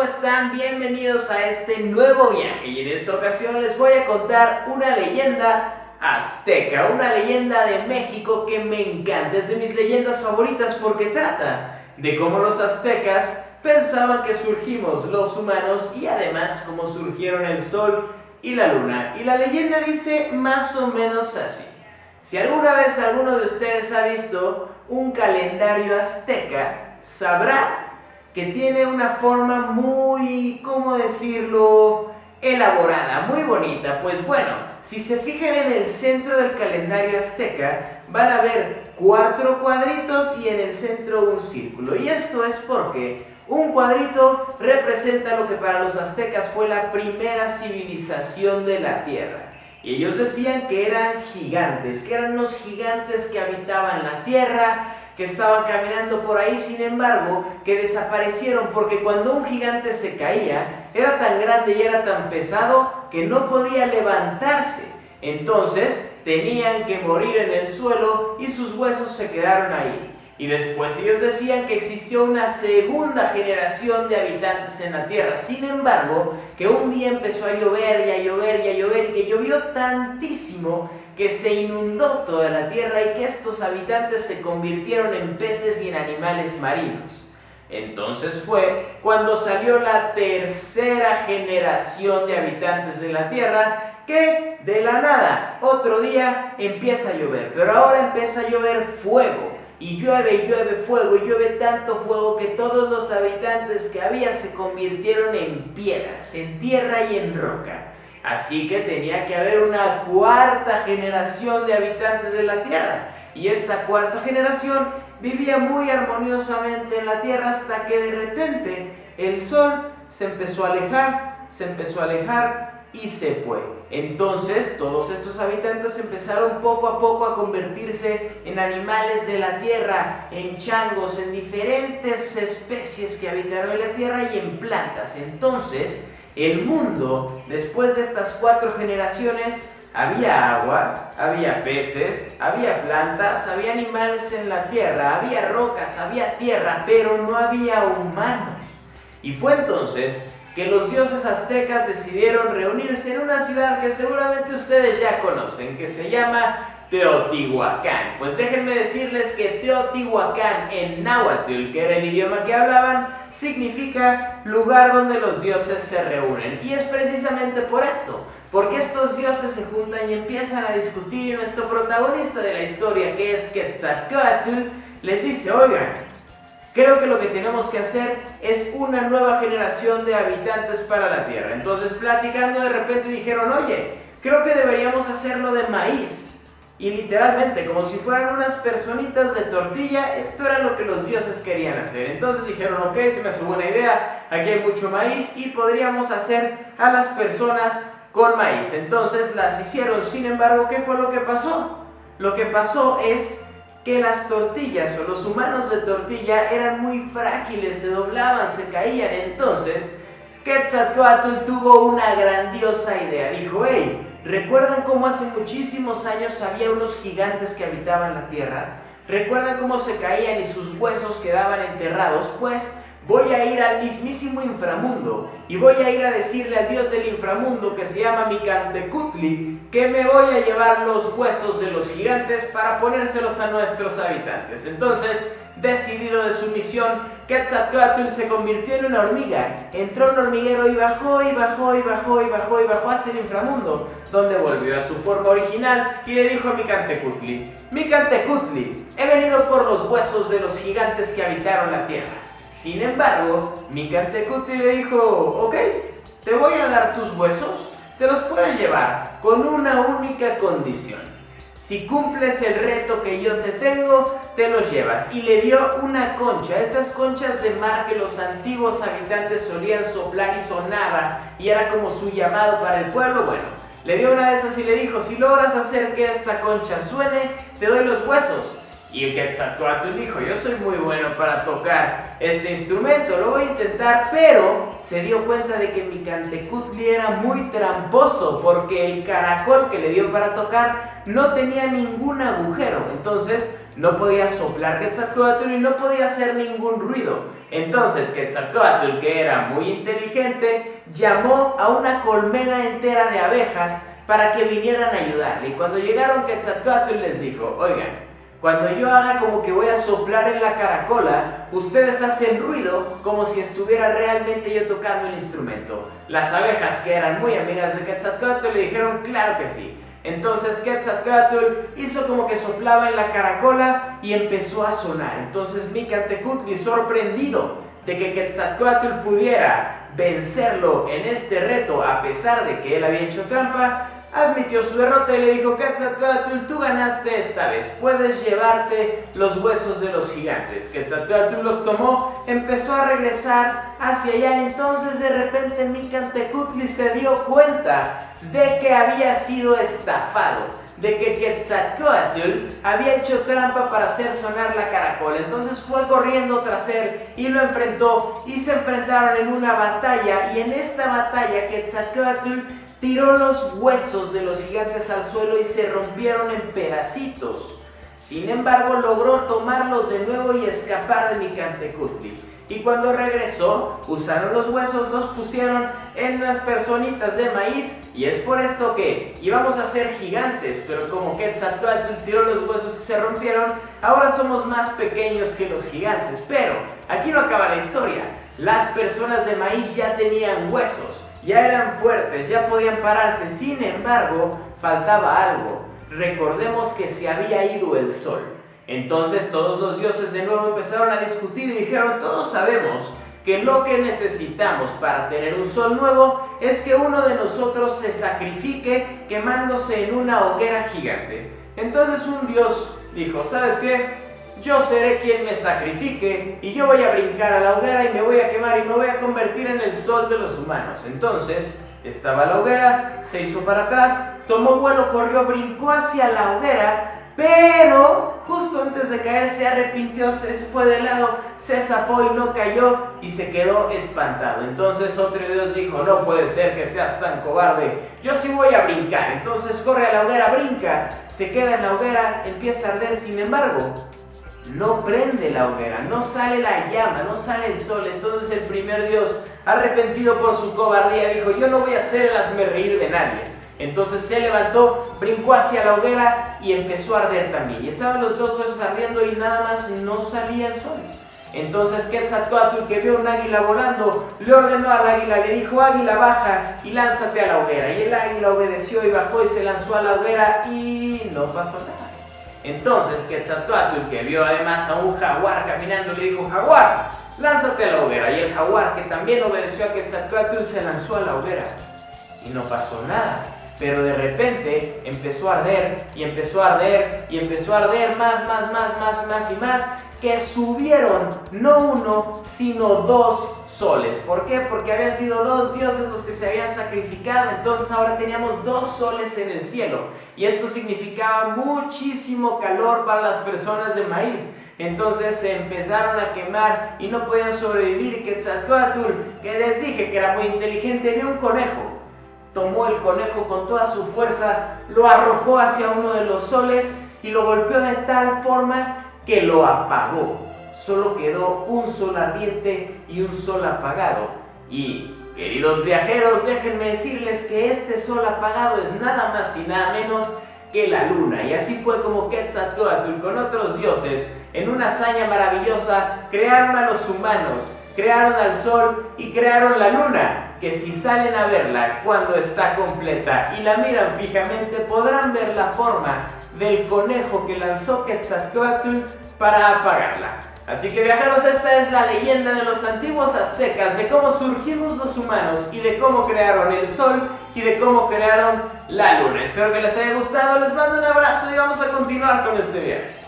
¿cómo están? Bienvenidos a este nuevo viaje y en esta ocasión les voy a contar una leyenda azteca, una leyenda de México que me encanta, es de mis leyendas favoritas porque trata de cómo los aztecas pensaban que surgimos los humanos y además cómo surgieron el sol y la luna. Y la leyenda dice más o menos así: si alguna vez alguno de ustedes ha visto un calendario azteca, sabrá que tiene una forma muy, ¿cómo decirlo?, elaborada, muy bonita. Pues bueno, si se fijan en el centro del calendario azteca, van a ver 4 cuadritos y en el centro un círculo. Y esto es porque un cuadrito representa lo que para los aztecas fue la primera civilización de la Tierra. Y ellos decían que eran gigantes, que eran unos gigantes que habitaban la Tierra, que estaban caminando por ahí, sin embargo, que desaparecieron porque cuando un gigante se caía, era tan grande y era tan pesado que no podía levantarse. Entonces, tenían que morir en el suelo y sus huesos se quedaron ahí. Y después ellos decían que existió una segunda generación de habitantes en la Tierra. Sin embargo, que un día empezó a llover y a llover y a llover y que llovió tantísimo que se inundó toda la Tierra y que estos habitantes se convirtieron en peces y en animales marinos. Entonces fue cuando salió la tercera generación de habitantes de la Tierra que de la nada, otro día empieza a llover, pero ahora empieza a llover fuego. Y llueve fuego, y llueve tanto fuego que todos los habitantes que había se convirtieron en piedras, en tierra y en roca. Así que tenía que haber una cuarta generación de habitantes de la Tierra. Y esta cuarta generación vivía muy armoniosamente en la Tierra hasta que de repente el sol se empezó a alejar y se fue. Entonces todos estos habitantes empezaron poco a poco a convertirse en animales de la tierra, en changos, en diferentes especies que habitaron en la tierra y en plantas. Entonces el mundo, después de estas 4 generaciones, había agua, había peces, había plantas, había animales en la tierra, había rocas, había tierra, pero no había humanos. Y fue entonces que los dioses aztecas decidieron reunirse en una ciudad que seguramente ustedes ya conocen, que se llama Teotihuacán. Pues déjenme decirles que Teotihuacán en náhuatl, que era el idioma que hablaban, significa lugar donde los dioses se reúnen. Y es precisamente por esto, porque estos dioses se juntan y empiezan a discutir y nuestro protagonista de la historia, que es Quetzalcóatl, les dice: oigan, creo que lo que tenemos que hacer es una nueva generación de habitantes para la Tierra. Entonces, platicando, de repente dijeron: oye, creo que deberíamos hacerlo de maíz. Y literalmente, como si fueran unas personitas de tortilla, esto era lo que los dioses querían hacer. Entonces dijeron: ok, se me hace buena idea, aquí hay mucho maíz y podríamos hacer a las personas con maíz. Entonces las hicieron. Sin embargo, ¿qué fue lo que pasó? Lo que pasó es que las tortillas o los humanos de tortilla eran muy frágiles, se doblaban, se caían. Entonces Quetzalcóatl tuvo una grandiosa idea. Dijo: hey, ¿recuerdan cómo hace muchísimos años había unos gigantes que habitaban la tierra? ¿Recuerdan cómo se caían y sus huesos quedaban enterrados? Pues voy a ir al mismísimo inframundo y voy a ir a decirle al dios del inframundo, que se llama Micantecutli, que me voy a llevar los huesos de los gigantes para ponérselos a nuestros habitantes. Entonces, decidido de su misión, Quetzalcóatl se convirtió en una hormiga, entró en un hormiguero y bajó y bajó y bajó y bajó y bajó hasta el inframundo, donde volvió a su forma original y le dijo a Micantecutli: Micantecutli, he venido por los huesos de los gigantes que habitaron la tierra. Sin embargo, Micantecutli le dijo: ok, te voy a dar tus huesos, te los puedes llevar con una única condición. Si cumples el reto que yo te tengo, te los llevas. Y le dio una concha, estas conchas de mar que los antiguos habitantes solían soplar y sonaba, y era como su llamado para el pueblo. Bueno, le dio una de esas y le dijo: si logras hacer que esta concha suene, te doy los huesos. Y el Quetzalcóatl dijo: yo soy muy bueno para tocar este instrumento, lo voy a intentar. Pero se dio cuenta de que Micantecutli era muy tramposo, porque el caracol que le dio para tocar no tenía ningún agujero. Entonces no podía soplar Quetzalcóatl y no podía hacer ningún ruido. Entonces Quetzalcóatl, que era muy inteligente, llamó a una colmena entera de abejas para que vinieran a ayudarle. Y cuando llegaron, Quetzalcóatl les dijo: oigan, cuando yo haga como que voy a soplar en la caracola, ustedes hacen ruido como si estuviera realmente yo tocando el instrumento. Las abejas, que eran muy amigas de Quetzalcóatl, le dijeron: claro que sí. Entonces Quetzalcóatl hizo como que soplaba en la caracola y empezó a sonar. Entonces Micantecutli, sorprendido de que Quetzalcóatl pudiera vencerlo en este reto, a pesar de que él había hecho trampa, admitió su derrota y le dijo: Quetzalcóatl, tú ganaste esta vez, puedes llevarte los huesos de los gigantes. Quetzalcóatl los tomó, empezó a regresar hacia allá. Entonces de repente Micantecutli se dio cuenta de que había sido estafado, de que Quetzalcóatl había hecho trampa para hacer sonar la caracola. Entonces fue corriendo tras él y lo enfrentó, y se enfrentaron en una batalla, y en esta batalla Quetzalcóatl tiró los huesos de los gigantes al suelo y se rompieron en pedacitos. Sin embargo, logró tomarlos de nuevo y escapar de Micantecutli. Y cuando regresó, usaron los huesos, los pusieron en unas personitas de maíz, y es por esto que íbamos a ser gigantes, pero como Quetzalcóatl tiró los huesos y se rompieron, ahora somos más pequeños que los gigantes. Pero aquí no acaba la historia. Las personas de maíz ya tenían huesos, ya eran fuertes, ya podían pararse. Sin embargo, faltaba algo. Recordemos que se había ido el sol. Entonces todos los dioses de nuevo empezaron a discutir y dijeron: todos sabemos que lo que necesitamos para tener un sol nuevo es que uno de nosotros se sacrifique quemándose en una hoguera gigante. Entonces un dios dijo: ¿sabes qué? Yo seré quien me sacrifique y yo voy a brincar a la hoguera y me voy a quemar y me voy a convertir en el sol de los humanos. Entonces estaba la hoguera, se hizo para atrás, tomó vuelo, corrió, brincó hacia la hoguera, pero justo antes de caer se arrepintió, se fue de lado, se zafó y no cayó y se quedó espantado. Entonces otro dios dijo: no puede ser que seas tan cobarde, yo sí voy a brincar. Entonces corre a la hoguera, brinca, se queda en la hoguera, empieza a arder. Sin embargo, no prende la hoguera, no sale la llama, no sale el sol. Entonces el primer dios, arrepentido por su cobardía, dijo: yo no voy a hacer el hazmerreír de nadie. Entonces se levantó, brincó hacia la hoguera y empezó a arder también. Y estaban los dos dioses ardiendo y nada más no salía el sol. Entonces Quetzalcóatl, que vio un águila volando, le ordenó al águila, le dijo: águila, baja y lánzate a la hoguera. Y el águila obedeció y bajó y se lanzó a la hoguera y no pasó nada. Entonces Quetzalcóatl, que vio además a un jaguar caminando, le dijo: jaguar, lánzate a la hoguera. Y el jaguar, que también obedeció a Quetzalcóatl, se lanzó a la hoguera y no pasó nada. Pero de repente empezó a arder y empezó a arder y empezó a arder más y más, que subieron no uno sino dos soles. ¿Por qué? Porque habían sido dos dioses los que se habían sacrificado. Entonces ahora teníamos dos soles en el cielo, y esto significaba muchísimo calor para las personas de maíz. Entonces se empezaron a quemar y no podían sobrevivir. Y Quetzalcóatl, que les dije que era muy inteligente, vio un conejo. Tomó el conejo con toda su fuerza, lo arrojó hacia uno de los soles y lo golpeó de tal forma que lo apagó. Solo quedó un sol ardiente y un sol apagado. Y, queridos viajeros, déjenme decirles que este sol apagado es nada más y nada menos que la luna. Y así fue como Quetzalcóatl, con otros dioses, en una hazaña maravillosa, crearon a los humanos, crearon al sol y crearon la luna, que si salen a verla cuando está completa y la miran fijamente, podrán ver la forma del conejo que lanzó Quetzalcóatl para apagarla. Así que, viajeros, esta es la leyenda de los antiguos aztecas, de cómo surgimos los humanos y de cómo crearon el sol y de cómo crearon la luna. Espero que les haya gustado, les mando un abrazo y vamos a continuar con este viaje.